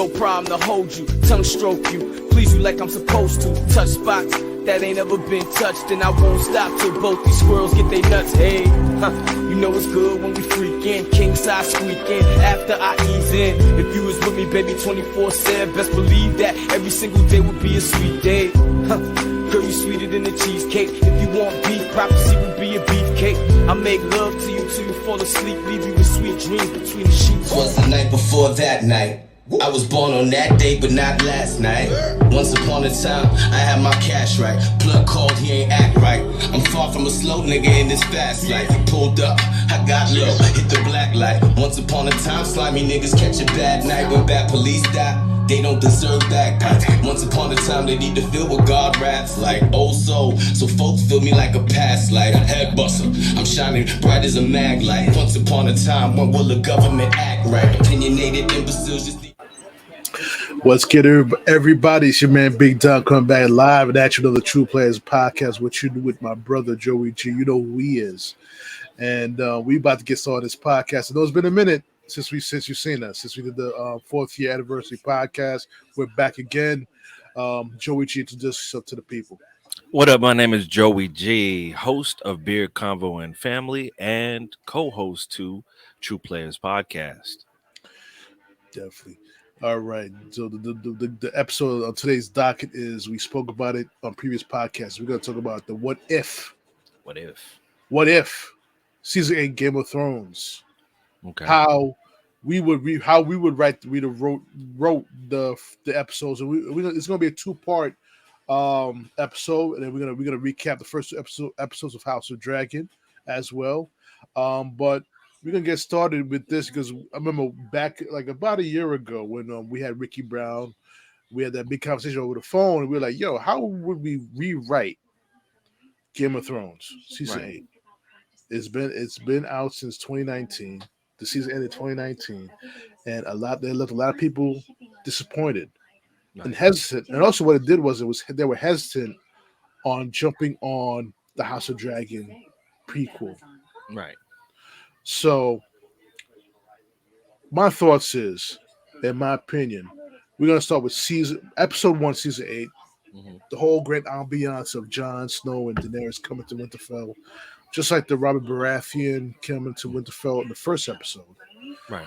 no problem to hold you, tongue stroke you, please you like I'm supposed to. Touch spots that ain't ever been touched, and I won't stop till both these squirrels get they nuts. Hey, you know it's good when we freakin', king size squeaking after I ease in. If you was with me, baby, 24/7, best believe that every single day would be a sweet day. Girl, you sweeter than a cheesecake. If you want beef, prophecy would be a beefcake. I make love to you till you fall asleep, leave you with sweet dreams between the sheets. Was the night before that night. I was born on that day, but not last night. Once upon a time, I had my cash right. Plug called, he ain't act right. I'm far from a slow nigga in this fast life. Pulled up, I got low, hit the black light. Once upon a time, slimy niggas catch a bad night. When bad police die, they don't deserve bagpipes. Once upon a time, they need to feel what God raps like. Old soul, so folks feel me like a past light. Head buster, I'm shining bright as a mag light. Once upon a time, when will the government act right? Opinionated imbeciles just... What's good, everybody? It's your man Big Don coming back live and at you another True Players podcast. What you do with my brother Joey G? You know who he is, and we about to get started this podcast. I know it's been a minute since you've seen us. Since we did the 4th year anniversary podcast, we're back again. Joey G, introduce yourself to the people. What up? My name is Joey G, host of Beard Convo and Family, and co-host to True Players podcast. Definitely. All right. So the episode of today's docket is, we spoke about it on previous podcasts. We're going to talk about the what if season 8 Game of Thrones. Okay. How we would write wrote the episodes, and it's going to be a 2-part episode, and then we're gonna recap the first episodes of House of Dragon as well. But we're going to get started with this because I remember back like about a year ago when we had Ricky Brown, we had that big conversation over the phone, and we were like, yo, how would we rewrite Game of Thrones season 8? It's been out since 2019. The season ended 2019, and they left a lot of people disappointed and hesitant. And also what it did was they were hesitant on jumping on the House of Dragon prequel. Right. So my thoughts is, in my opinion, we're gonna start with episode 1, season 8. Mm-hmm. The whole great ambiance of Jon Snow and Daenerys coming to Winterfell, just like the Robert Baratheon coming to Winterfell in the first episode. Right.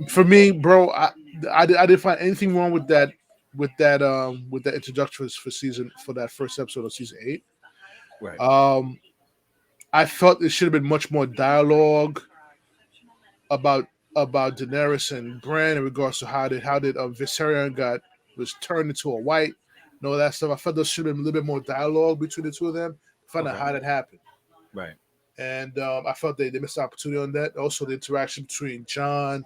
For me, bro, I didn't find anything wrong with that introduction for that first episode of season 8. Right. I felt there should have been much more dialogue about Daenerys and Bran in regards to how did Viserion was turned into a white and all that stuff. I felt there should have been a little bit more dialogue between the two of them to find out how that happened. Right. And I felt they missed an opportunity on that. Also, the interaction between Jon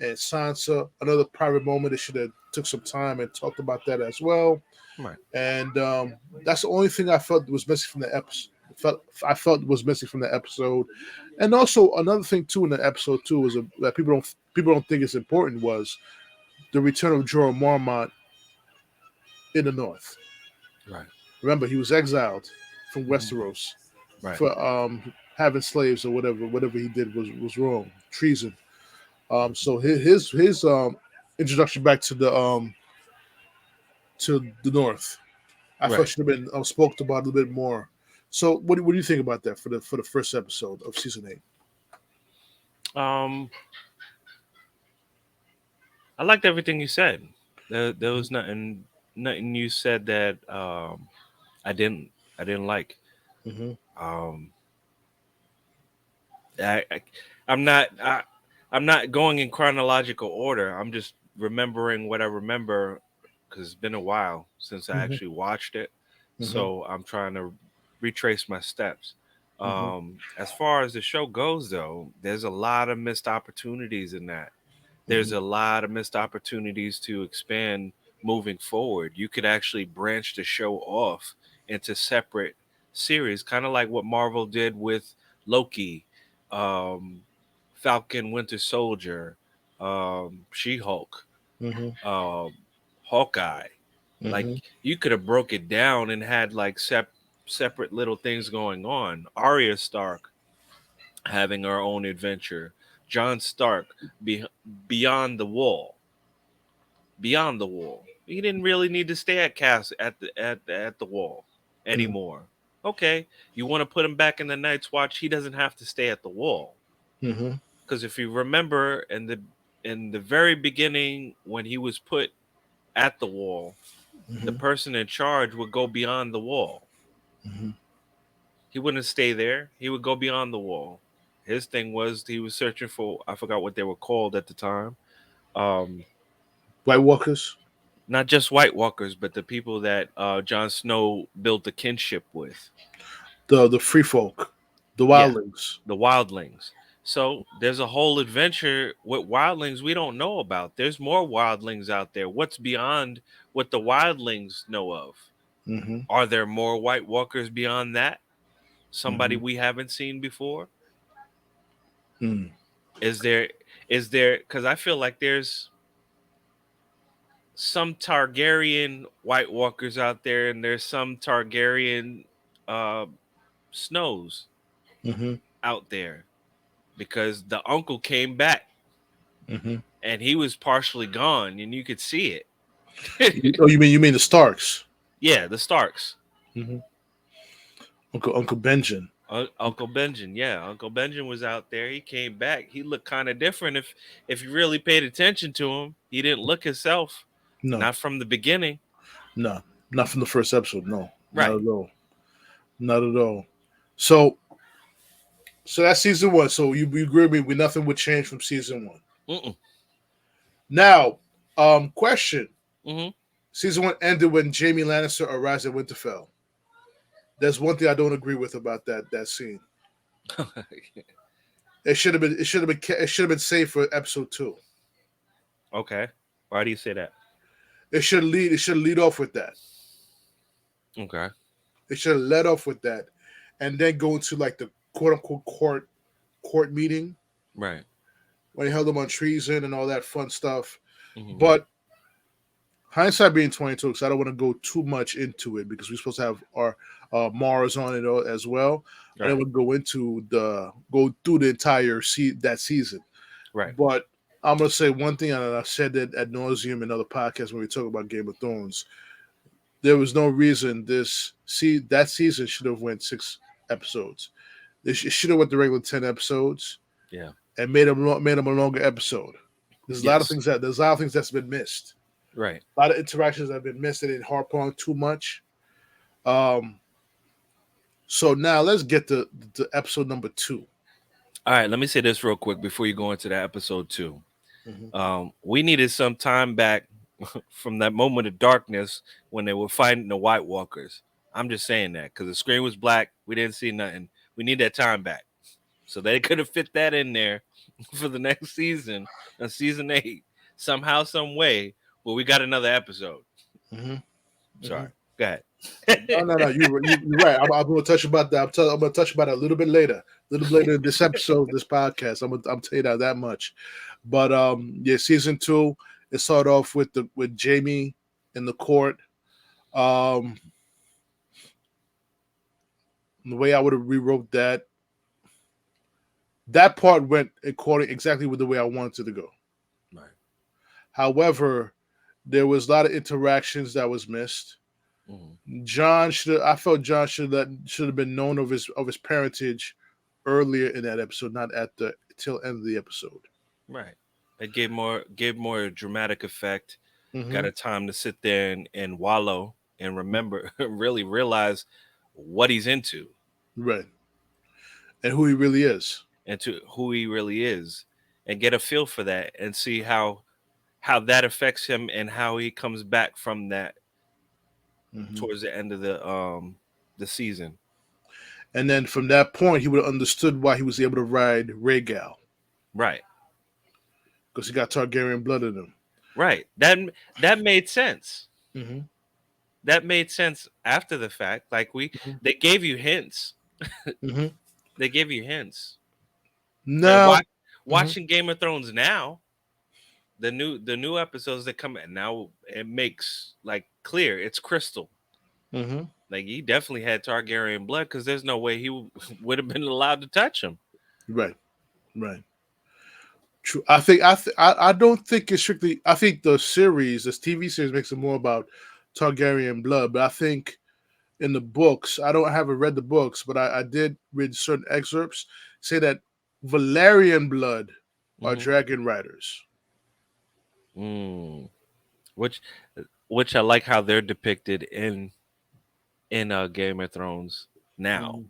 and Sansa, another private moment. They should have took some time and talked about that as well. Right. And that's the only thing I felt was missing from the episode. I felt was missing from the episode. And also another thing too in the episode too was that people don't think it's important was the return of Jorah Mormont in the North. Right. Remember, he was exiled from Westeros for having slaves or whatever he did was wrong, treason. So his introduction back to the North, I thought should have been spoken about a little bit more. So what do you think about that for the first episode of season 8? I liked everything you said. There was nothing you said that I didn't like. Mm-hmm. I'm not going in chronological order. I'm just remembering what I remember because it's been a while since I actually watched it. Mm-hmm. So I'm trying to retrace my steps. As far as the show goes, though, there's a lot of missed opportunities in that. There's a lot of missed opportunities to expand moving forward. You could actually branch the show off into separate series, kind of like what Marvel did with Loki, Falcon, Winter Soldier, She-Hulk, Hawkeye. Like you could have broke it down and had like separate little things going on. Arya Stark having her own adventure. Jon Stark beyond the wall. beyond the wall. He didn't really need to stay at the wall anymore. Okay, you want to put him back in the Night's Watch? He doesn't have to stay at the wall. Mm-hmm. Because if you remember in the very beginning when he was put at the wall, the Mm-hmm. person in charge would go beyond the wall. Mm-hmm. He wouldn't stay there. He would go beyond the wall. His thing was he was searching for, I forgot what they were called at the time. Um, White Walkers, Not just White Walkers, but the people that Jon Snow built a kinship with. the free folk, the Yeah, wildlings. the Wildlings. So there's a whole adventure with Wildlings we don't know about. There's more Wildlings out there. What's beyond what the Wildlings know of? Mm-hmm. Are there more White Walkers beyond that? Somebody Mm-hmm. we haven't seen before? Mm. Is there because I feel like there's some Targaryen White Walkers out there and there's some Targaryen uh Snows Mm-hmm. out there because the uncle came back Mm-hmm. and he was partially gone and you could see it. Oh, you mean the Starks? Yeah, the Starks. Mm-hmm. Uncle Benjen. Uncle Benjen, yeah, Uncle Benjen was out there. He came back. He looked kind of different. If you really paid attention to him, he didn't look himself. No, Not from the beginning. no, not from the first episode. No, not Right. at all. Not at all. So, so that's season one. So you agree with me? With nothing would change from season one. Mm-mm. Now, question: Mm-hmm. season one ended when Jaime Lannister arrives at Winterfell. There's one thing I don't agree with about that scene. It should have been. It should have been saved for episode two. Okay. Why do you say that? It should lead. It should lead off with that. Okay. It should have led off with that, and then go into like the quote unquote court meeting Right. when he held them on treason and all that fun stuff. Mm-hmm. But hindsight being 22, because I don't want to go too much into it because we're supposed to have our Mars on it as well. Right. I don't want to go through the entire that season. Right. But I'm gonna say one thing, and I've said that ad nauseum in other podcasts when we talk about Game of Thrones. There was no reason that season should have went 6 episodes. It should have went the regular 10 episodes. Yeah. And made them a longer episode. There's a lot of Yes. things that's been missed. Right. A lot of interactions that have been missed. They didn't harp on too much. So now let's get to episode number 2. All right. Let me say this real quick before you go into that episode 2. Mm-hmm. We needed some time back from that moment of darkness when they were fighting the White Walkers. I'm just saying that because the screen was black. We didn't see nothing. We need that time back. So they could have fit that in there for the next season, season 8, somehow, some way, where we got another episode. Mm-hmm. Sorry. Go ahead. No. You're right. I'm going to touch about that. I'm going to touch about it a little bit later. A little bit later in this episode, this podcast. I'm tell you that much. But yeah, season 2. It started off with Jaime in the court. The way I would have rewrote that part went according exactly with the way I wanted it to go. Right. However, there was a lot of interactions that was missed. Mm-hmm. I felt Jon should have been known of his parentage earlier in that episode, not at the till end of the episode. Right. It gave more dramatic effect. Mm-hmm. Got a time to sit there and wallow and remember, really realize what he's into. Right. And who he really is. And to who he really is. And get a feel for that and see how that affects him and how he comes back from that towards the end of the season. And then from that point, he would have understood why he was able to ride Rhaegal. Right. Because he got Targaryen blood in him. Right. That made sense. Mm-hmm. That made sense after the fact. Like they gave you hints. Mm-hmm. They gave you hints. No. Watching Game of Thrones now, the new episodes that come in now, it makes like clear. It's crystal. Mm-hmm. Like he definitely had Targaryen blood because there's no way he would have been allowed to touch him. Right. Right. True. I don't think it's strictly. I think the series, this TV series, makes it more about Targaryen blood. But I think in the books, I haven't read the books, but I did read certain excerpts say that Valerian blood are Hmm. dragon riders. Mm. Which, which I like how they're depicted in Game of Thrones now. Mm-hmm.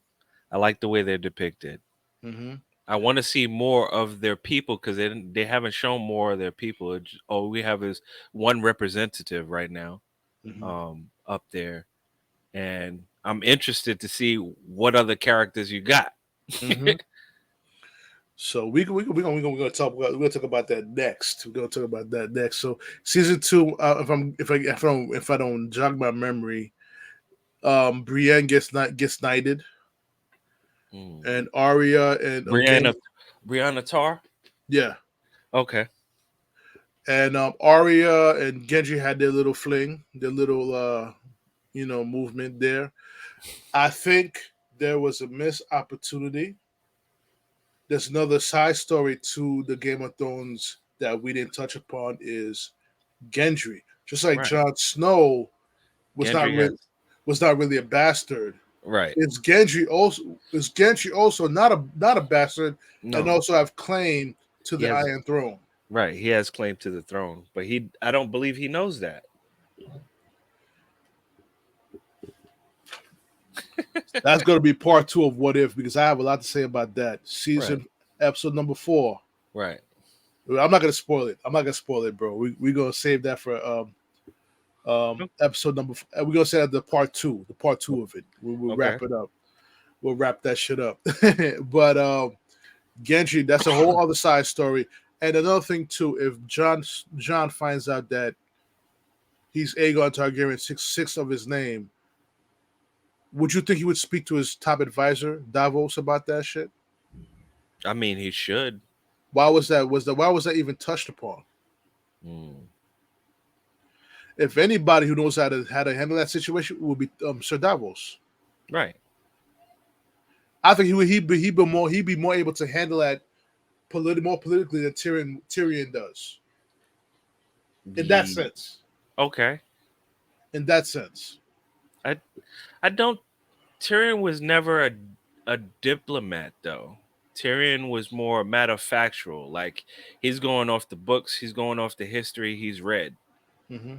I like the way they're depicted. Mm-hmm. I want to see more of their people because they haven't shown more of their people. All we have is one representative right now, Mm-hmm. up there, and I'm interested to see what other characters you got. Mm-hmm. So we're gonna talk about that next. We're gonna talk about that next. So season two, if I don't jog my memory, Brienne gets knighted, Mm. and Arya and Brianna, Brianna Tar. yeah, Okay, and Arya and Genji had their little fling, their little movement there. I think there was a missed opportunity. There's another side story to the Game of Thrones that we didn't touch upon is Gendry. Just like right. Jon Snow was not Gendry really has a bastard. right. Is Gendry also not a bastard and No, also have claim to he the has Iron Throne. right. He has claim to the throne, but I don't believe he knows that. That's going to be part two of What If because I have a lot to say about that. Right, Episode number 4. right. I'm not going to spoil it. I'm not going to spoil it, bro. We're going to save that for episode number. We're going to say that the part two. The part two of it. We'll Okay. wrap it up. We'll wrap that shit up. But Genji, that's a whole other side story. And another thing too, if John finds out that he's Aegon Targaryen, six of his name, would you think he would speak to his top advisor Davos about that shit? I mean, he should. Why was that? Why was that even touched upon? Mm. If anybody who knows how to handle that situation would be Sir Davos. Right. I think he'd be more able to handle that more politically than Tyrion does. In that Ye- sense. Okay. In that sense. I I don't. Tyrion was never a diplomat though. Tyrion was more matter of factual. Like he's going off the books. He's going off the history he's read. Mm-hmm.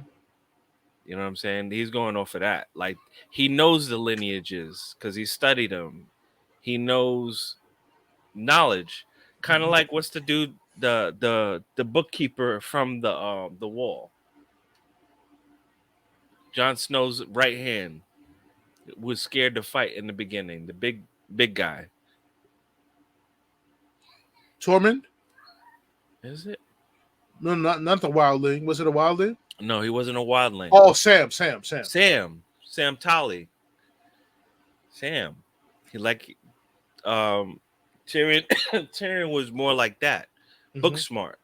You know what I'm saying? He's going off of that. Like he knows the lineages because he studied them. He knows knowledge. Kind of Mm-hmm. like what's the dude the bookkeeper from the wall. Jon Snow's right hand was scared to fight in the beginning. The big guy. Tormund? Is it? No, not the wildling. Was it a wildling? No, he wasn't a wildling. Oh, Sam. Sam Tolly. Sam. He like Tyrion Tyrion was more like that. Book Mm-hmm. smart.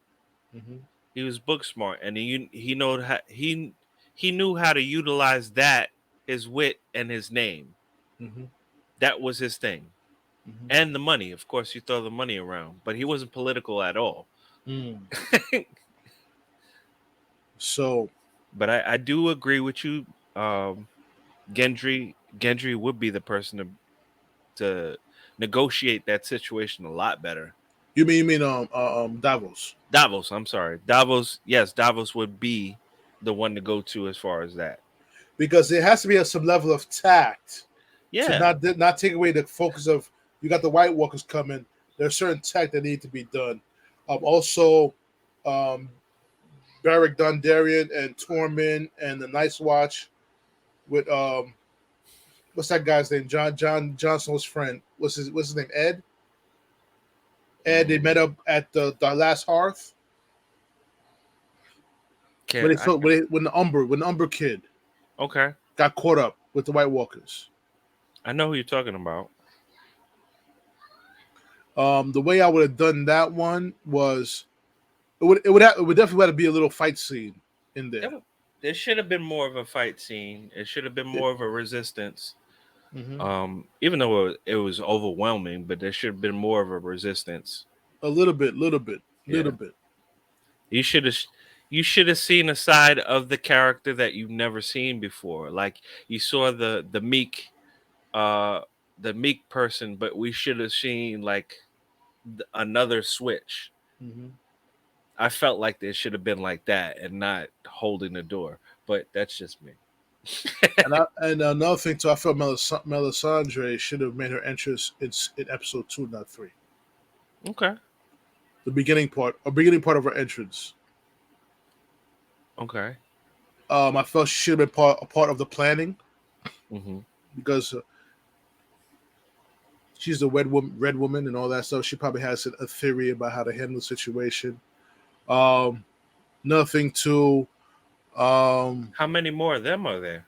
Mm-hmm. He was book smart and he knew how to utilize that his wit and his name. Mm-hmm. That was his thing. Mm-hmm. And the money. Of course, you throw the money around, but he wasn't political at all. Mm. So But I do agree with you. Gendry would be the person to negotiate that situation a lot better. you mean Davos? Davos, I'm sorry. Davos, yes, Davos would be the one to go to as far as that. Because there has to be some level of tact to Yeah. not take away the focus of you got the White Walkers coming. There's certain tact that need to be done. Also, um, Beric Dondarrion and Tormund and the Night's Watch with what's that guy's name? Jon Snow's friend. What's his name? Ed. Ed. They met up at the last hearth when Can't I can, when the Umber kid okay. got caught up with the White Walkers. I know who you're talking about. The way I would have done that one was it would definitely have to be a little fight scene in there. There should have been more of a fight scene. It should have been more of a resistance. Mm-hmm. Even though it was overwhelming, but there should have been more of a resistance. A little bit. Little Yeah. bit. You should have you should have seen a side of the character that you've never seen before. Like you saw uh the meek person, but we should have seen like another switch. Hmm. I felt like there should have been like that and not holding the door. But that's just me. And another thing too, I felt Melisandre should have made her entrance in episode 2, not 3. Okay. The beginning part of her entrance. Okay. I felt she should have been a part of the planning Hmm. because she's the red woman and all that stuff. She probably has a theory about how to handle the situation. Um, Nothing to How many more of them are there?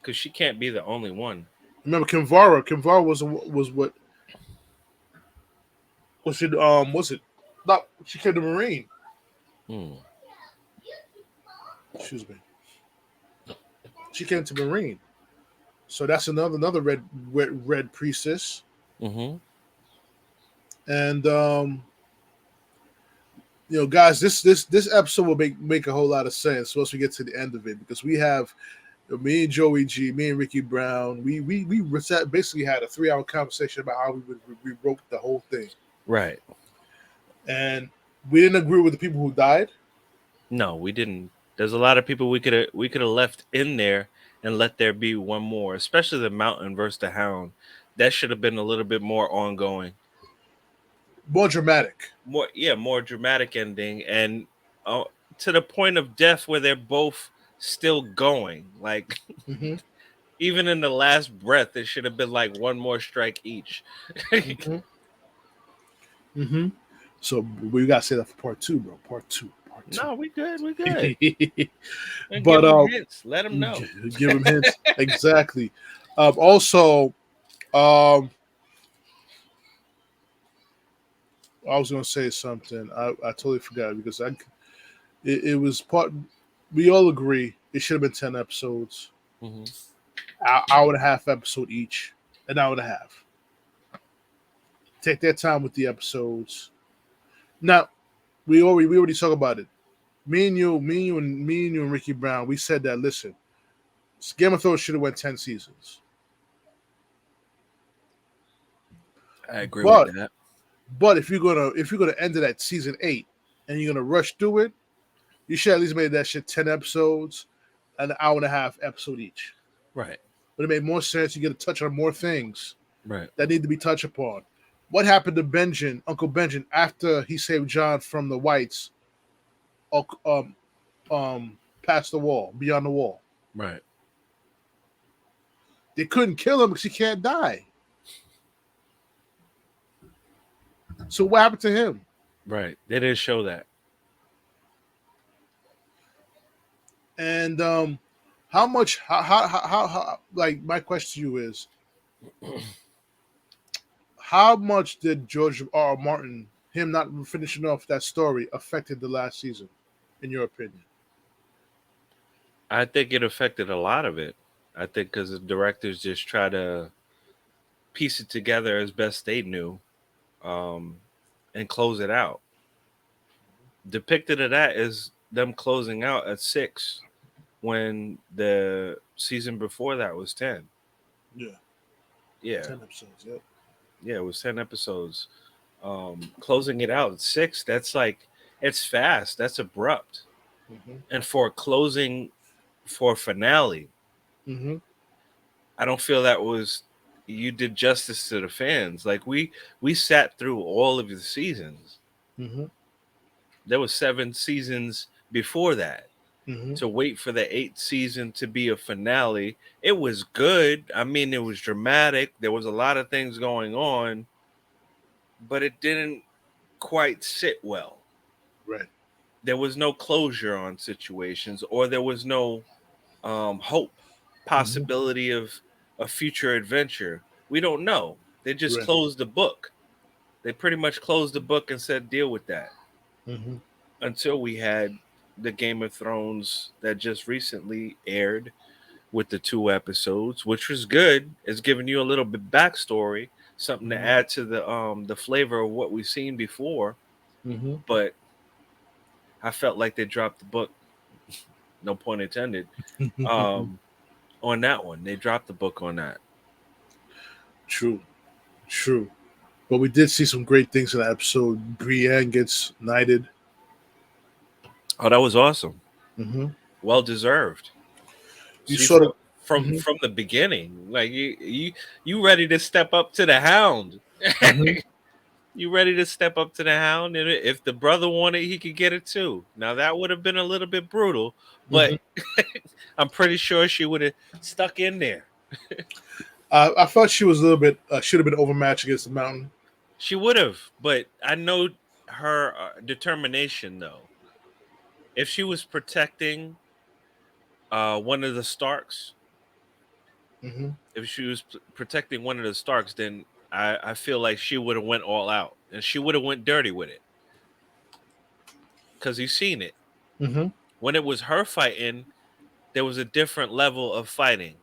Because she can't be the only one. remember Kimvara. Kimvara was what was it? Was it? Not she came to Marine. Hmm. Excuse me. She came to Marine. So that's another red priestess. Mm-hmm. And guys, this episode will make a whole lot of sense once we get to the end of it because we have me and Joey G, me and Ricky Brown. We basically had a 3-hour conversation about how we wrote the whole thing, Right. and we didn't agree with the people who died. No, we didn't. There's a lot of people we could have left in there and let there be one more, especially the Mountain versus the Hound. That should have been a little bit more ongoing, More dramatic. more dramatic ending, and uh, to the point of death where they're both still going. Like Hmm. even in the last breath, it should have been like one more strike each. Hmm. Hmm. So we gotta say that for part 2, bro. Part 2. Part 2. No, we good. We good. And give But them hints. Let them know. give him hints exactly. Also, I was gonna say something. I totally forgot because it was part. We all agree it should have been 10 episodes, Hmm. hour and a half episode each, an hour and a half. Take their time with the episodes. Now we already talked about it. Me and you and Ricky Brown. We said that. Listen, Game of Thrones should have went 10 seasons, I agree with but that. if you're gonna end it at season 8 and you're gonna rush through it, you should at least made that shit 10 episodes, an hour and a half episode each. Right. But it made more sense. You get to touch on more things Right. that need to be touched upon. What happened to Uncle Benjen, after he saved John from the Whites? Um, Past the wall, beyond the wall. Right. They couldn't kill him because he can't die. So what happened to him? Right. They didn't show that. And how much? How? Like my question to you is, how much did George R. R. Martin, him not finishing off that story, affected the last season, in your opinion? I think it affected a lot of it. I think because the directors just try to piece it together as best they knew, um, and close it out. Depicted of that is them closing out at 6 when the season before that was 10. Yeah, Yeah, 10 episodes. Yeah. yeah, it was 10 episodes. Closing it out at 6, that's like it's fast. That's abrupt. Mm-hmm. And for a finale, Mm-hmm. I don't feel that was you did justice to the fans. Like we sat through all of the seasons. Mm-hmm. There was 7 seasons before that. Mm-hmm. To wait for the 8th season to be a finale, it was good. I mean, it was dramatic. There was a lot of things going on, but it didn't quite sit well. Right. There was no closure on situations, or there was no hope, Mm-hmm. possibility of a future adventure. We don't know. They just Right. closed the book. They pretty much closed the book and said, deal with that. Mm-hmm. Until we had the Game of Thrones that just recently aired with the 2 episodes, which was good. It's giving you a little bit backstory, something to Mm-hmm. add to the flavor of what we've seen before. Mm-hmm. but I felt like they dropped the book. No pun intended. Um, on that one, they dropped the book on that. True, true. But we did see some great things in that episode. Brienne gets knighted. Oh, that was awesome. Mm-hmm. Well deserved. You See, sort of. from Mm-hmm. from the beginning, like you ready to step up to the hound. Mm-hmm. You ready to step up to the hound, and if the brother wanted, he could get it too. Now that would have been a little bit brutal, but Mm-hmm. I'm pretty sure she would have stuck in there. I thought she was a little bit should have been overmatched against the mountain. She would have, but I know her determination though. If she was protecting one of the Starks, Mm-hmm. if she was protecting one of the Starks, then I feel like she would have went all out and she would have went dirty with it because you've seen it. Mm-hmm. When it was her fighting, there was a different level of fighting,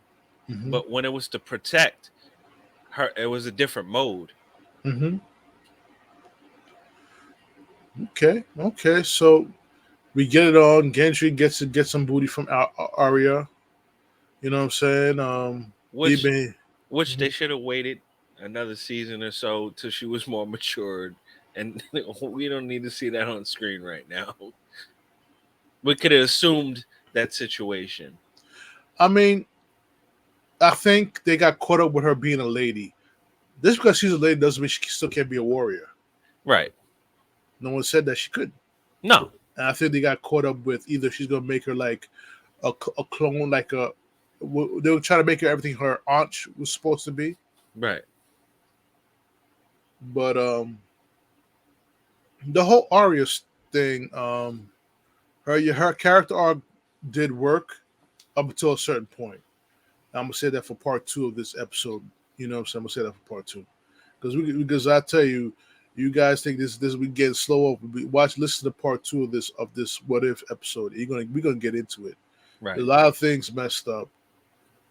Mm-hmm. but when it was to protect her, it was a different mode. Mm-hmm. Okay. Okay. So we get it on. Gendry gets to get some booty from Arya. You know what I'm saying? He Which been. which Mhm. they should have waited another season or so till she was more matured, and we don't need to see that on screen right now. We could have assumed that situation. I mean, I think they got caught up with her being a lady. Just because she's a lady doesn't mean she still can't be a warrior. Right. No one said that she could. No. And I think they got caught up with either she's gonna make her like a clone, like a. They were trying to make her everything her aunt was supposed to be, Right. but the whole Arya thing, her character arc did work up until a certain point. I'm gonna say that for part two of this episode. You know what I'm saying? I'm gonna say that for part two because I tell you, you guys think this we getting slow up. Listen to part two of this what if episode. We're gonna get into it. Right. A lot of things messed up.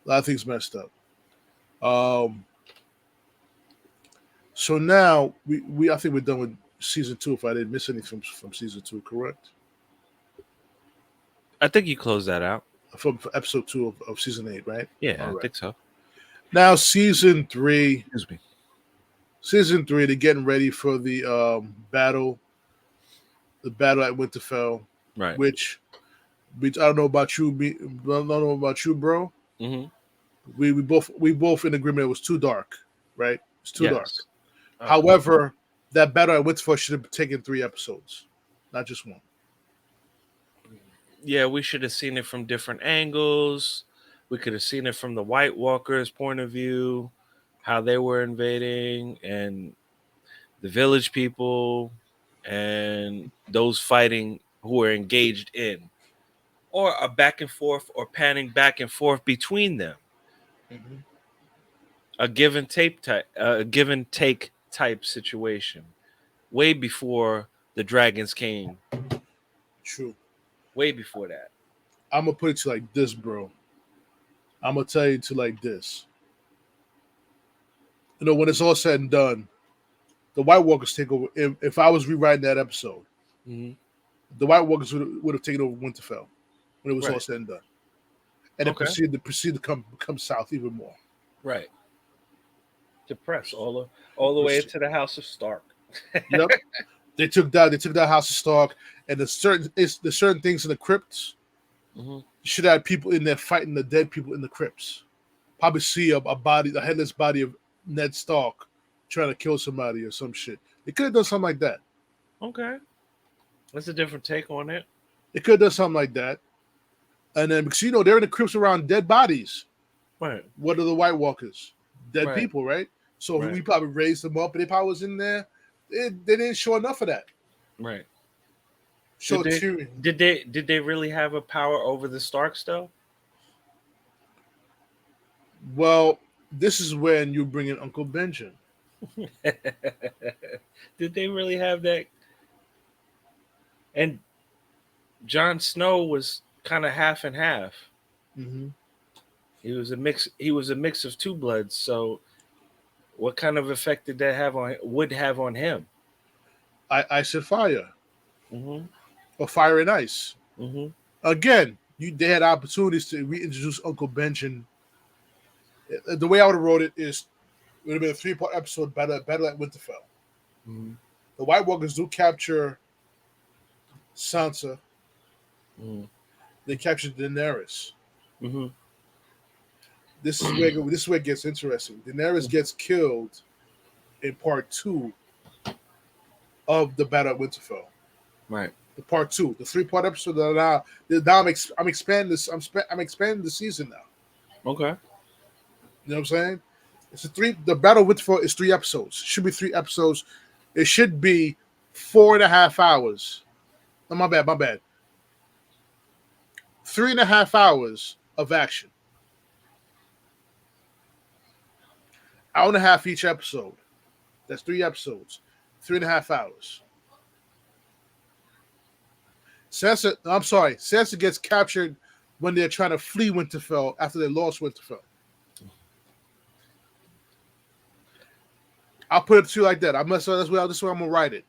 A lot of things messed up. Um, so now we I think we're done with season two. If I didn't miss anything from season two, correct? I think you closed that out. From episode two of season 8, right? Yeah, All I right. think so. Now season three. Excuse me. Season three, they're getting ready for the battle at Winterfell, Right. which I don't know about you, I don't know about you, bro. Mm-hmm. We both in agreement it was too dark, right? It's too dark. Yes. However, that battle at Winterfell should have taken 3 episodes, not just one. Yeah, we should have seen it from different angles. We could have seen it from the White Walkers' point of view, how they were invading, and the village people, and those fighting who were engaged in, or a back and forth or panning back and forth between them. Mm-hmm. A give and take type situation. Way before the dragons came. True. Way before that. I'm gonna put it to like this, bro. I'm gonna tell you to like this. You know, when it's all said and done, the White Walkers take over. If I was rewriting that episode, Mm-hmm. the White Walkers would have taken over Winterfell when it was all Right. said and done, and then Okay. proceed to come south even more. Right. To press all the way to the House of Stark. Yep, they took that House of Stark, and the certain things in the crypts. Mm-hmm. You should have people in there fighting the dead people in the crypts. Probably see a body, the headless body of Ned Stark trying to kill somebody or some shit. They could have done something like that. Okay. That's a different take on it. They could have done something like that. And then because they're in the crypts around dead bodies. Right. What are the White Walkers? Dead Right. people, right? So Right. we probably raised them up, and they probably was in there. They didn't show enough of that. Right. Show Did Tyrion. did they really have a power over the Starks though? Well, this is when you bring in Uncle Benjamin. Did they really have that? And Jon Snow was kind of half and half. Mm-hmm. He was a mix. He was a mix of two bloods. So, what kind of effect did that would have on him? Ice and Fire Mm-hmm. or Fire and Ice. Mm-hmm. Again, they had opportunities to reintroduce Uncle Benjamin. The way I would have wrote it is it would have been a 3-part episode, Battle at Winterfell. Mm-hmm. The White Walkers do capture Sansa. Mm-hmm. They capture Daenerys. Mm-hmm. This is where it gets interesting. Daenerys gets killed in part 2 of the Battle at Winterfell. Right. The part 2, the 3-part episode now I'm expanding this. I'm expanding the season now. Okay. You know what I'm saying? It's a 3. The Battle of Winterfell is 3 episodes. It should be 3 episodes. It should be 4.5 hours. No, my bad. 3.5 hours of action. Hour and a half each episode. That's 3 episodes. 3.5 hours. Sansa gets captured when they're trying to flee Winterfell after they lost Winterfell. I'll put it to you like that. That's where I'm gonna write it.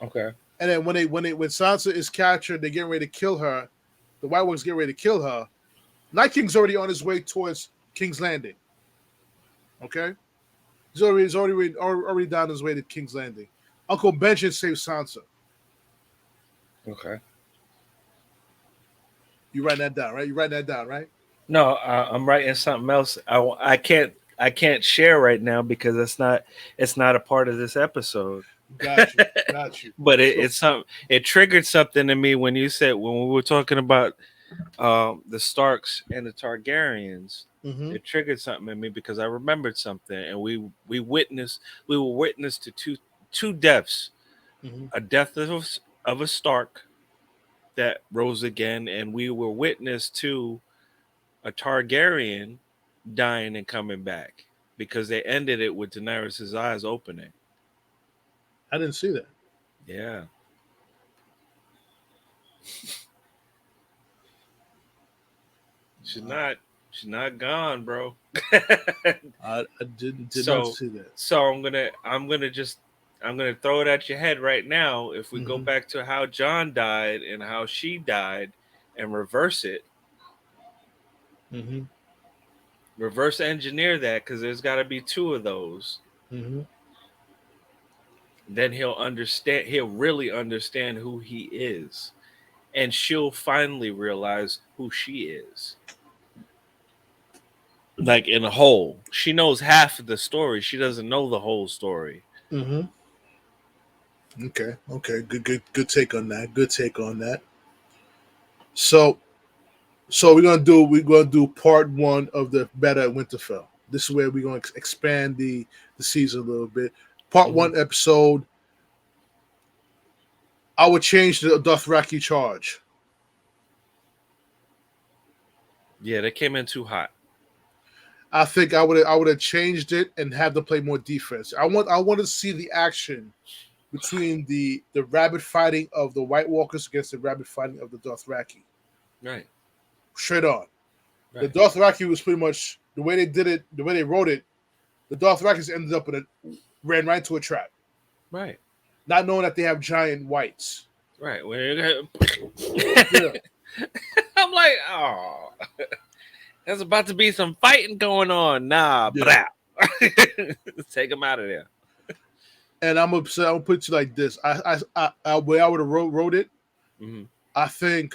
Okay. And then when Sansa is captured, they're getting ready to kill her. The White Walkers get ready to kill her. Night King's already on his way towards King's Landing. Okay, he's already down his way to King's Landing. Uncle Benjamin saves Sansa. Okay. You write that down, right? No, I'm writing something else. I can't share right now because it's not a part of this episode. Got you. But it triggered something in me when we were talking about the Starks and the Targaryens. Mm-hmm. It triggered something in me because I remembered something, and we were witness to two deaths. Mm-hmm. A death of a Stark that rose again, and we were witness to a Targaryen dying and coming back because they ended it with Daenerys' eyes opening. I didn't see that. Yeah. She's not gone, bro. I did So- not see that. So I'm gonna throw it at your head right now. If we go Mhm. back to how John died and how she died and reverse it, Mm-hmm. reverse engineer that, because there's got to be 2 of those. Mm-hmm. Then he'll really understand who he is, and she'll finally realize who she is. Like in a whole, she knows half of the story. She doesn't know the whole story. Mm-hmm. Okay. Good take on that. So we're gonna do part 1 of the Battle at Winterfell. This is where we're gonna expand the season a little bit. Part Mhm. 1 episode. I would change the Dothraki charge. Yeah, they came in too hot. I think I would have changed it and have them play more defense. I want to see the action between the rabid fighting of the White Walkers against the rabid fighting of the Dothraki. Right. Straight on. Right. The Dothraki was pretty much the way they did it, the way they wrote it. The Dothrakis ended up ran right into a trap, Right. not knowing that they have giant whites. Right. Yeah. I'm like, oh, there's about to be some fighting going on. Nah, Yeah. take him out of there. And I'm upset. I'll put you like this. I way I would have wrote it. Mhm. I think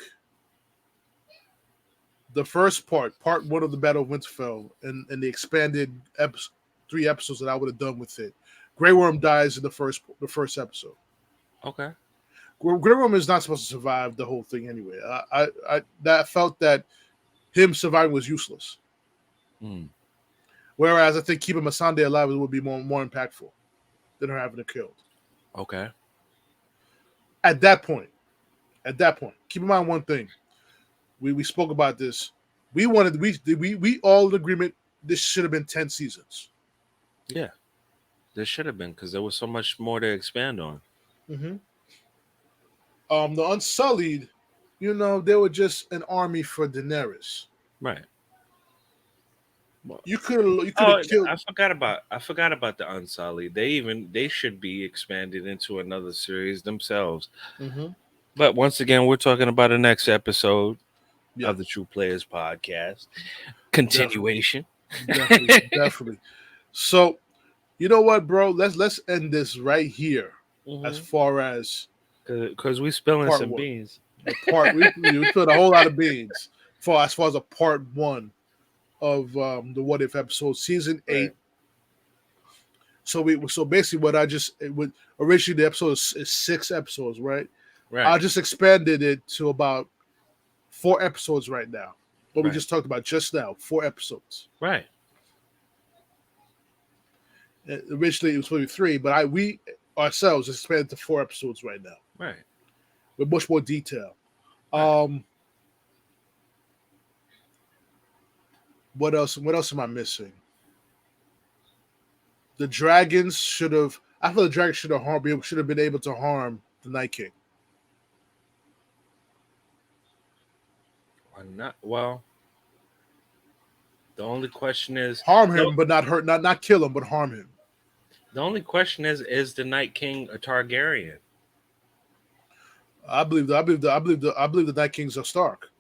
the first part 1 of the Battle of Winterfell, and the expanded 3 episodes that I would have done with it. Grey Worm dies in the first episode. Okay. Grey Worm is not supposed to survive the whole thing anyway. I felt that him surviving was useless. Mm. Whereas I think keeping Missandei alive would be more impactful than her having her killed. Okay. At that point, keep in mind one thing. We spoke about this. We all in agreement this should have been 10 seasons. Yeah. There should have been, because there was so much more to expand on. Mm-hmm. The Unsullied, they were just an army for Daenerys. Right. You could have Oh, killed. I forgot about the Unsullied. They should be expanded into another series themselves. Mm-hmm. But once again, we're talking about the next episode Yeah, of the True Players podcast. definitely, Continuation. definitely, definitely. So you know what, bro? Let's end this right here. As Mm-hmm. far as Because we spilling part some one, beans. the part we put a whole lot of beans for as far as a part one of the What If episode, season Right. 8. So basically, what I just it would originally the episode is 6 episodes, right? Right. I just expanded it to about 4 episodes right now. What we Right. just talked about just now, 4 episodes. Right. Originally, it was supposed to be 3, but we ourselves expanded to 4 episodes right now Right. with much more detail. Right. What else? What else am I missing? The dragons should have. I feel the dragons should have been able to harm the Night King. Why not? Well, the only question is Harm him, but not hurt. Not kill him, but harm him. the only question is the Night King a Targaryen? I believe the Night King's a Stark.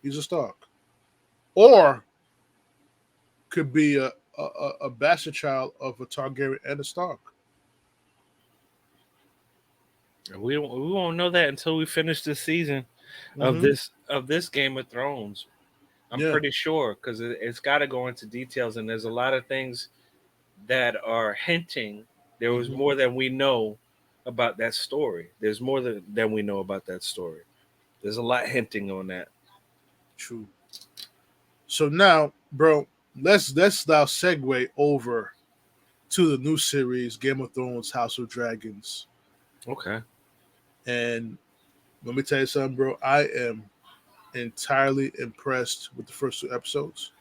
He's a Stark, or could be a bastard child of a Targaryen and a Stark. We won't know that until we finish this season of this Game of Thrones. I'm Yeah. pretty sure because it's got to go into details, and there's a lot of things that are hinting there was more than we know about that story. There's more than we know about that story. There's a lot hinting on that. True. So now, bro, let's now segue over to the new series, Game of Thrones, House of Dragons. Okay. And let me tell you something, bro. I am entirely impressed with the first 2 episodes.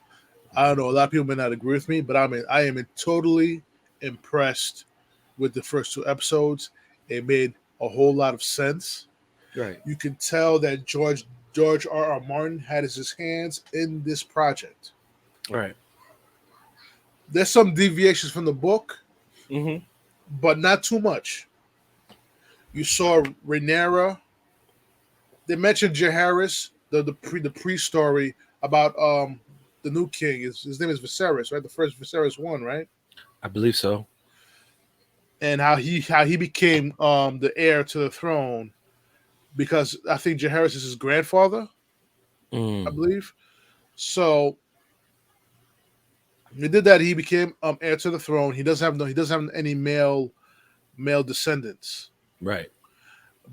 I don't know, a lot of people may not agree with me, but I am totally impressed with the first 2 episodes. It made a whole lot of sense. Right. You can tell that George R.R. Martin had his hands in this project. Right. There's some deviations from the book, Mm-hmm. but not too much. You saw Rhaenyra. They mentioned Jaehaerys, the pre-story about the new king. His name is Viserys, right? The first Viserys one, right? I believe so. And how he became the heir to the throne because I think Jaehaerys is his grandfather, I believe. So he did that. He became heir to the throne. He doesn't have any male descendants. Right.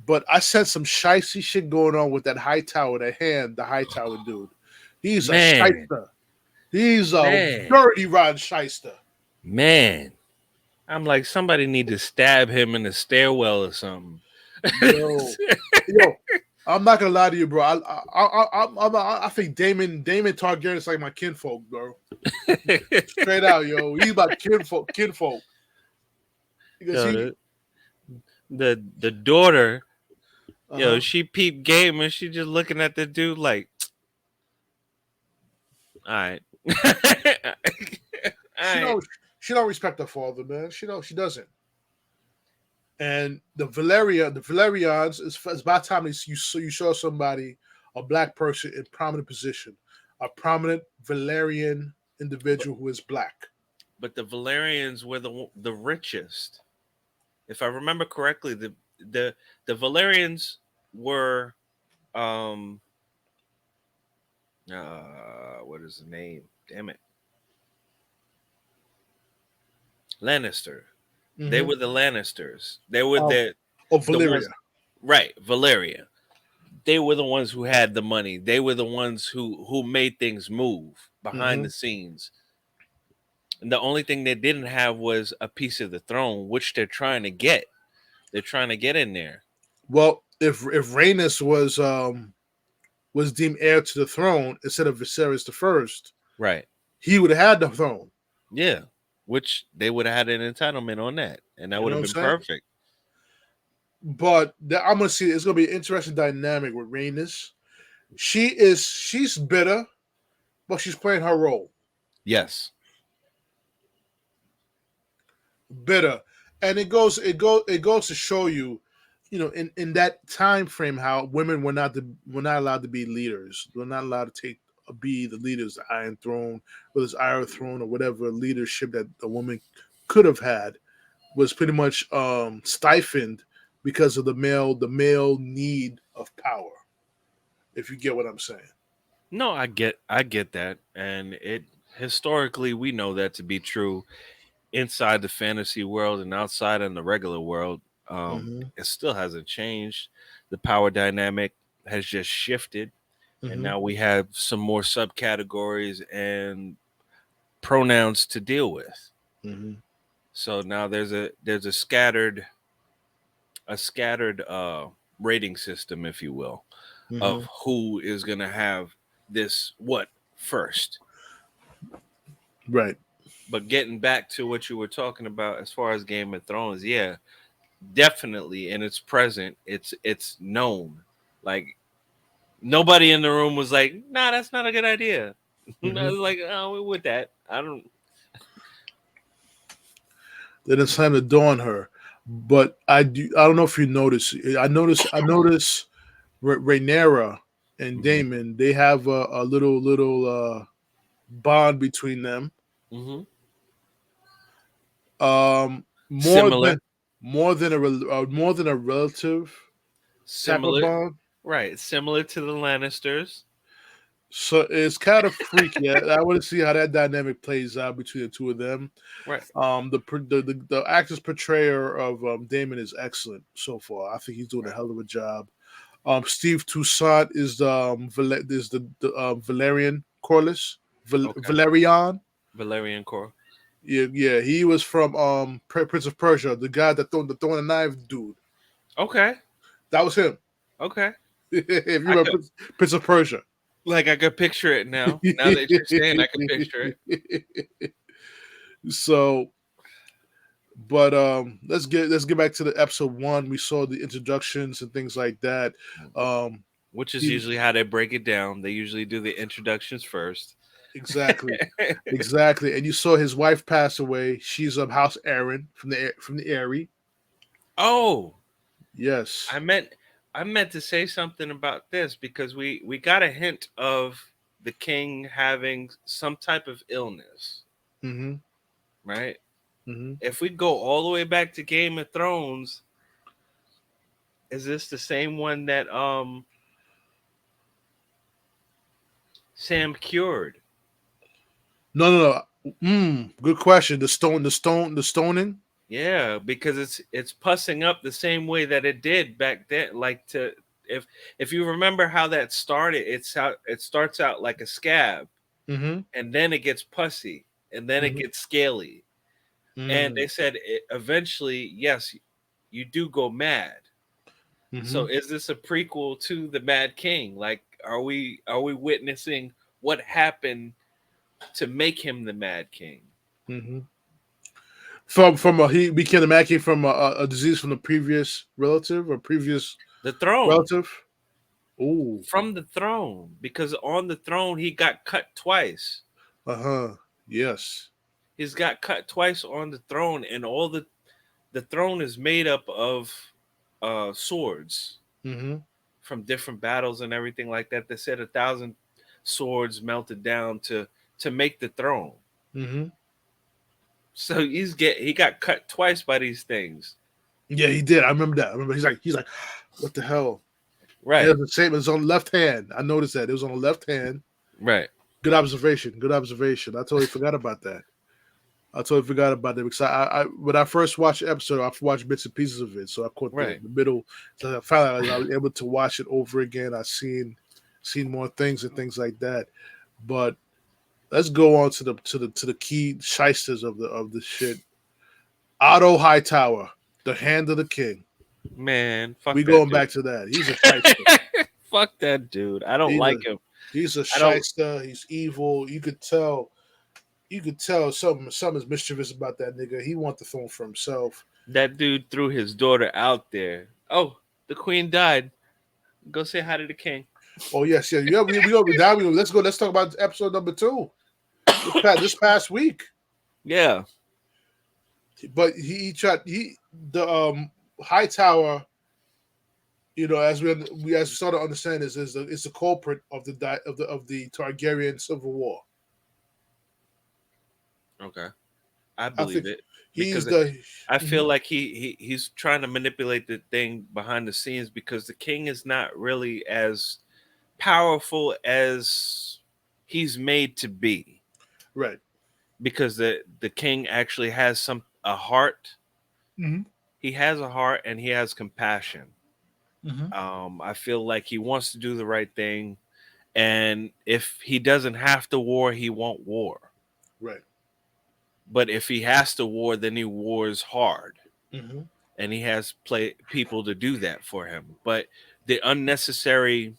But I said some shicey shit going on with that Hightower, the Hightower dude. He's a shyster. He's a dirty rotten shyster. Man. I'm like, somebody need to stab him in the stairwell or something. Yo, I'm not gonna lie to you, bro. I think Daemon Targaryen is like my kinfolk, bro. Straight out, yo. He's my kinfolk. Because the daughter, she peeped game and she just looking at the dude like, all right. She don't respect her father, man. She doesn't. And the Valerians is about time you saw somebody, a black person in prominent position, a prominent Valerian individual who is black. But the Valerians were the richest. If I remember correctly, the Valerians were what is the name? Damn it. Lannister. Mm-hmm. They were the Lannisters. They were Valyria. Ones, right, Valyria. They were the ones who had the money. They were the ones who made things move behind the scenes. And the only thing they didn't have was a piece of the throne, which they're trying to get. They're trying to get in there. Well, if Rhaenys was deemed heir to the throne instead of Viserys the First, right, he would have had the throne. Yeah, which they would have had an entitlement on that, and that would have been perfect. but I'm gonna see. It's gonna be an interesting dynamic with Rhaenys. She's bitter, but she's playing her role. Yes. Bitter, and it goes to show you, in that time frame, how women were not allowed to be leaders. They're not allowed to be the leaders, the Iron Throne, whether it's Iron Throne or whatever leadership that a woman could have had was pretty much stifled because of the male need of power. If you get what I'm saying. No, I get that, and it historically we know that to be true inside the fantasy world and outside in the regular world. Hmm. It still hasn't changed. The power dynamic has just shifted, and Hmm. now we have some more subcategories and pronouns to deal with. Hmm. So now there's a scattered rating system, if you will, Hmm. of who is going to have this what first. Right. But getting back to what you were talking about as far as Game of Thrones, yeah, definitely in its present, it's known. Like nobody in the room was like, "Nah, that's not a good idea." I Hmm. was like, "Oh, we're with that." I don't. Then it's time to dawn her. But I don't know if you notice. I notice Rhaenyra and Hmm. Damon. They have a little bond between them. Hmm. More Similar, more than a relative type of similar, bond. right? Similar to the Lannisters, So it's kind of freaky. I want to see how that dynamic plays out between the two of them. right? The actor's portrayer of Damon is excellent so far. I think he's doing a Right. hell of a job. Steve Toussaint is the Valerian Corliss. Okay, Valerian. Valerian Core. Yeah, yeah. He was from Prince of Persia, the guy that throwing a knife dude. Okay, That was him. okay. If you I remember could Prince of Persia. I could picture it now. Now that you're saying, I could picture it. So, but let's get back to the episode one. We saw the introductions and things like that. Um, Which is he usually how they break it down. They usually do the introductions first. exactly, exactly. And you saw his wife pass away. She's House Aaron from the Airy. Oh, Yes. I meant I meant to say something about this because we got a hint of the king having some type of illness, Mm-hmm. right? Mm-hmm. If we go all the way back to Game of Thrones, is this the same one that Sam cured? No, no, no. Good question. The stoning. Yeah, because it's pussing up the same way that it did back then. Like to if you remember how that started, it starts out like a scab, Mm-hmm. and then it gets pussy, and then it Mm-hmm. gets scaly. And Mm-hmm. they said eventually, yes, you do go mad. Mm-hmm. So is this a prequel to the Mad King? Like, are we witnessing what happened to make him the Mad King? Mm-hmm. He became the Mackey from a disease from the previous relative or previous The throne. relative. Oh. From the throne, because on the throne he got cut twice. Uh-huh. Yes. He's got cut twice on the throne, and all the throne is made up of swords Mm-hmm. from different battles and everything like that. They said 1,000 swords melted down to make the throne. Mm-hmm. So he got cut twice by these things. Yeah, he did. I remember that. I remember he's like, what the hell? And it Right, was the same. It was on the left hand. I noticed that it was on the left hand. right, Good observation. Good observation. I totally forgot about that. I totally forgot about that because I when I first watched the episode, I watched bits and pieces of it, so I caught right. the middle. So I finally I was able to watch it over again. I seen more things and things like that. But let's go on to the key shysters of the shit. Otto Hightower, the Hand of the King. Man, We fuck that going dude. back to that. He's a shyster. Fuck that dude. I don't He's a like him. he's a I don't. shyster. He's evil. You could tell. You could tell something is mischievous about that nigga. He want the throne for himself. That dude threw his daughter out there. Oh, the queen died. Go say hi to the king. Oh yes, yeah, yeah. We go now. Let's go. Let's talk about episode number 2. This past week, Yeah. but he tried the High Tower. As we start to understand is the culprit of the Targaryen civil war. Okay. I I believe think it he's because the. I feel Mhm. like he's trying to manipulate the thing behind the scenes because the king is not really as powerful as he's made to be, Right. because the king actually has a heart. Hmm. He has a heart and he has compassion. Hmm. I feel like he wants to do the right thing, and if he doesn't have to war, he won't war. Right. But if he has to war, then he wars hard, Hmm. and he has people to do that for him. But the unnecessary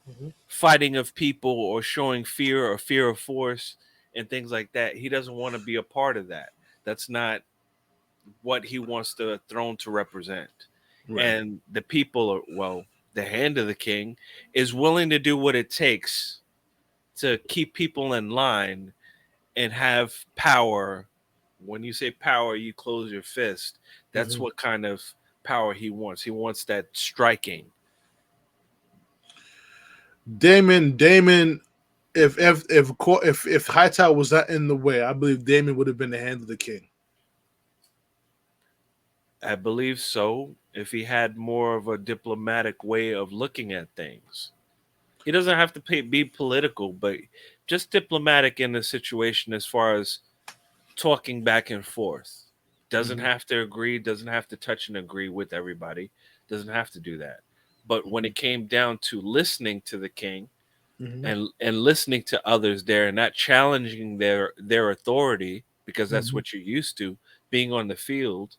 Hmm. fighting of people or showing fear or fear of force and things like that, he doesn't want to be a part of that. That's not what he wants the throne to represent. Right. And the people are, well, the hand of the king is willing to do what it takes to keep people in line and have power. When you say power, you close your fist. That's Hmm. what kind of power he wants. He wants that striking. Damon. If Hightower was not in the way, I believe Damon would have been the hand of the king. I believe so. If he had more of a diplomatic way of looking at things, he doesn't have to be political, but just diplomatic in the situation as far as talking back and forth. Doesn't Hmm. have to agree, doesn't have to touch and agree with everybody, doesn't have to do that. But when it came down to listening to the king Hmm. and listening to others there and not challenging their authority, because that's Hmm. what you're used to being on the field.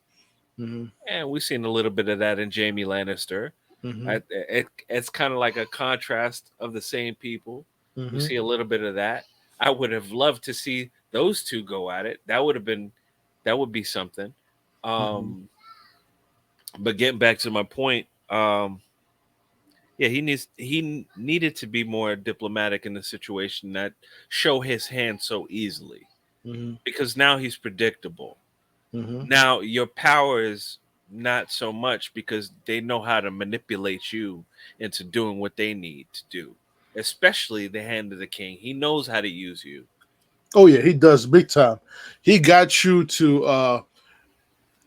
Hmm. And we've seen a little bit of that in Jamie Lannister. Hmm. It's kind of like a contrast of the same people. We Hmm. see a little bit of that. I would have loved to see those two go at it. That would be something. Hmm. Um, but getting back to my point, yeah, he needed to be more diplomatic in the situation, not show his hand so easily, Hmm. because now he's predictable. Hmm. Now your power is not so much because they know how to manipulate you into doing what they need to do. Especially the hand of the king. He knows how to use you. Oh yeah, he does big time. He got you to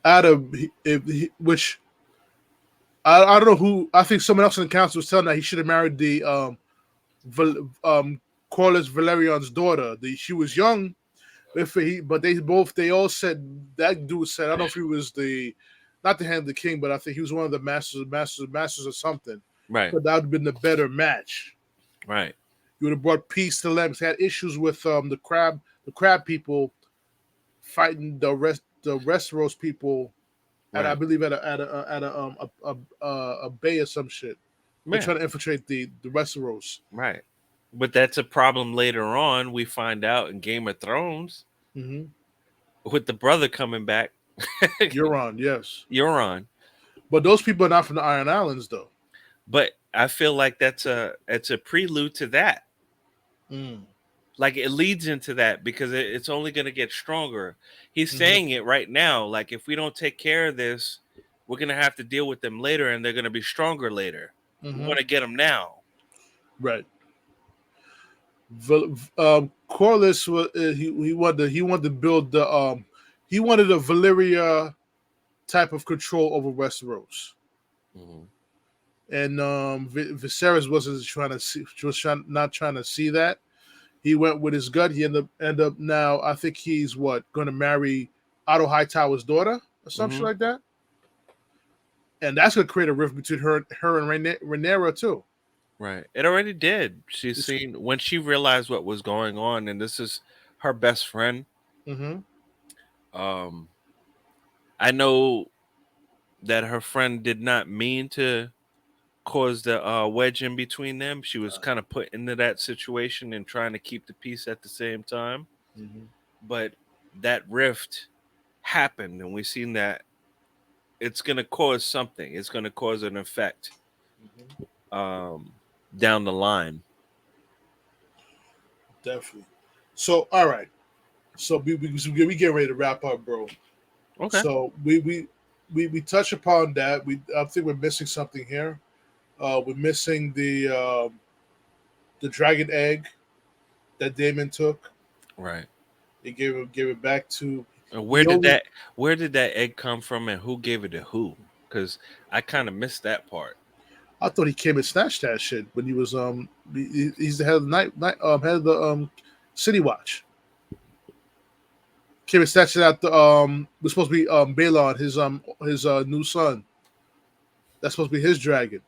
out of which I don't know who. I think someone else in the council was telling that he should have married the Corliss Valerion's daughter. She was young, but they all said that dude said I don't know if he was the not the hand of the king, but I think he was one of the masters or something. Right. But that would have been the better match. Right. You would have brought peace to them. Had issues with the crab people fighting the Westeros people at I Right. believe a bay or some shit. They're Yeah. trying to infiltrate the Westeros. Right. But that's a problem later on. We find out in Game of Thrones Hmm. with the brother coming back. Euron, yes, Euron. but those people are not from the Iron Islands though. But I feel like it's a prelude to that. Mm. Like it leads into that because it's only going to get stronger. He's Hmm. saying it right now. Like if we don't take care of this, we're going to have to deal with them later, and they're going to be stronger later. We Hmm. want to get them now. Right. Corliss was he wanted to build he wanted a Valyria type of control over Westeros. Mhm. And Viserys wasn't trying to see, not trying to see that. He went with his gut. He end up now. I think he's going to marry Otto Hightower's daughter or something Mhm. like that, and that's going to create a rift between her and Rhaenyra too. Right. It already did. She's It's, seen when she realized what was going on, and this is her best friend. mm-hmm, Um, I know that her friend did not mean to cause the wedge in between them. She was kind of put into that situation and trying to keep the peace at the same time. mm-hmm, But that rift happened, and we've seen that it's gonna cause something. It's gonna cause an effect Mhm. um, down the line. Definitely. So, all right. So we get ready to wrap up, bro. Okay. So we touch upon that. I think we're missing something here. We're missing the dragon egg that Damon took. Right. He gave it back to. And He only. where did that egg come from and who gave it to who? Because I kind of missed that part. I thought he came and snatched that shit when he was he's the head of the head of the city watch. Came and snatched it out the was supposed to be Balon, his new son. That's supposed to be his dragon.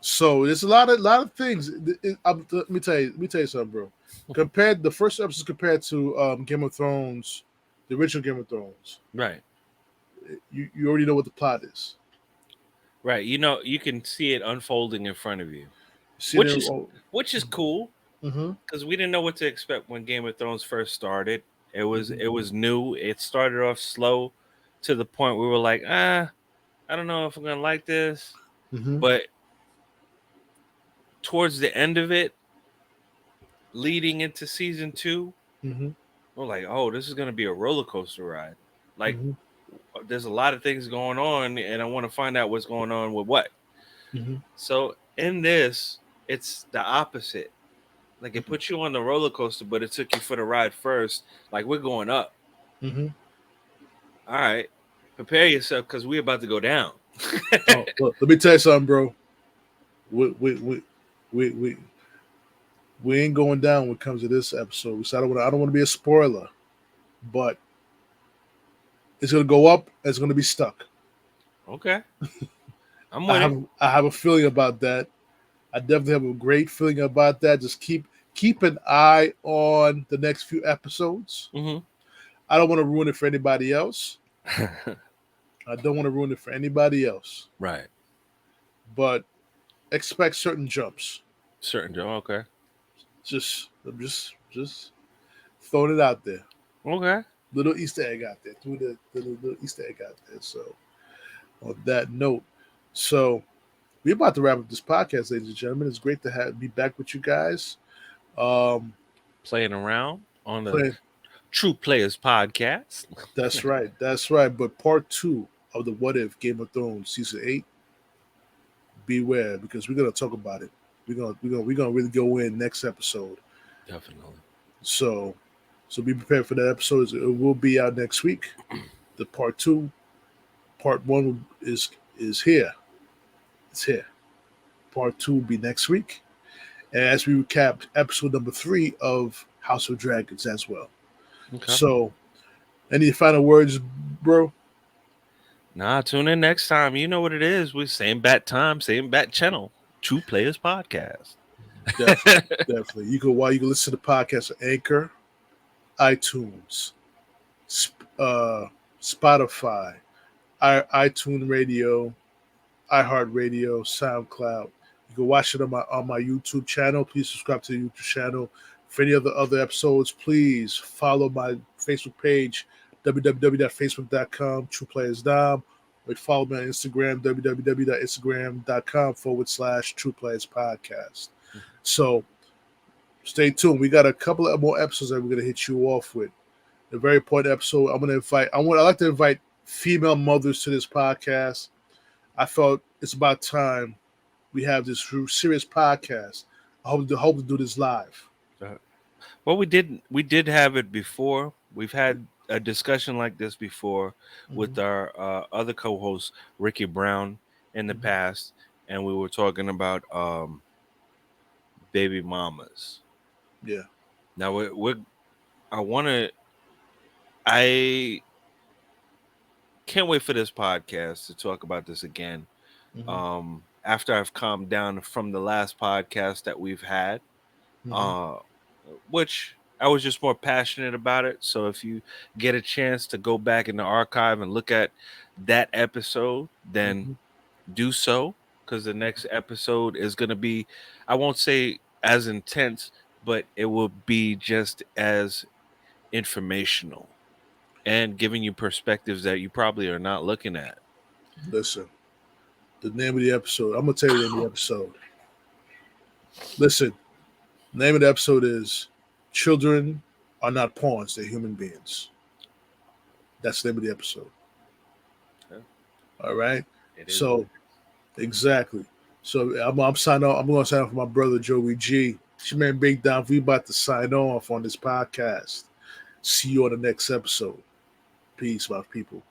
So there's a lot of things. Let me tell you something, bro. Compared the first episode compared to Game of Thrones, the original Game of Thrones, Right. you already know what the plot is. Right. You know, you can see it unfolding in front of you, See which there. is Oh, which is cool mm-hmm, because we didn't know what to expect when Game of Thrones first started. mm-hmm, It was new. It started off slow to the point we were like, I don't know if I'm gonna like this. mm-hmm, But towards the end of it, leading into season two, mm-hmm, we're like, oh, this is gonna be a roller coaster ride. Like, mm-hmm, there's a lot of things going on, and I want to find out what's going on with what. mm-hmm, So in this, it's the opposite. Like it mm-hmm, put you on the roller coaster, but it took you for the ride first. Like we're going up. mm-hmm. All right, prepare yourself because we're about to go down. Oh, look, let me tell you something, bro. We, we, we, we ain't going down when it comes to this episode. So I don't want to be a spoiler, but it's gonna go up. And it's gonna be stuck. Okay, I'm I with it. have I have a feeling about that. I definitely have a great feeling about that. Just keep an eye on the next few episodes. Hmm. I don't want to ruin it for anybody else. I don't want to ruin it for anybody else. Right. But expect certain jumps. Certain Joe. Okay. I'm just throwing it out there. Okay. Little Easter egg out there. Threw the little Easter egg out there. So on that note, so we're about to wrap up this podcast, ladies and gentlemen. It's great to be back with you guys. Um, Playing around on the playing, True Players podcast. that's right, that's right. But part two of the What If Game of Thrones season 8, beware because we're gonna talk about it. We're gonna really go in next episode. Definitely. So be prepared for that episode. It will be out next week. The part two, part one is here. It's here. Part two will be next week. And as we recap episode number 3 of House of Dragons as well. Okay. So, any final words, bro? Nah, tune in next time. You know what it is. We same bat time, same bat channel. True Players podcast. Definitely, definitely. You can listen to the podcast on Anchor, iTunes, Spotify, iTunes Radio, iHeartRadio, SoundCloud. You can watch it on my YouTube channel. Please subscribe to the YouTube channel. For any other episodes, please follow my Facebook page, www.facebook.com, TruePlayersDom. Or follow me on Instagram, www.instagram.com/TruePlayersPodcast. So stay tuned. We got a couple of more episodes that we're gonna hit you off with. A very important episode. I like to invite female mothers to this podcast. I felt it's about time we have this serious podcast. I hope to do this live. Well, we did have it before. We've had a discussion like this before with Mhm, our other co-host Ricky Brown in the mhm. past, and we were talking about baby mamas. Yeah. Now we're I want to I can't wait for this podcast to talk about this again. Hmm. After I've calmed down from the last podcast that we've had, Hmm. uh, which I was just more passionate about it. So if you get a chance to go back in the archive and look at that episode, then Hmm. do so because the next episode is going to be, I won't say as intense, but it will be just as informational. and giving you perspectives that you probably are not looking at. Listen, the name of the episode. I'm gonna tell you the name of the episode. Listen, the name of the episode is "Children Are Not Pawns; They're Human Beings." That's the name of the episode. Yeah. All right. It is So exactly. So I'm signing off. I'm going to sign off for my brother Joey G. It's your man Big Don. We about to sign off on this podcast. See you on the next episode. Peace, my people.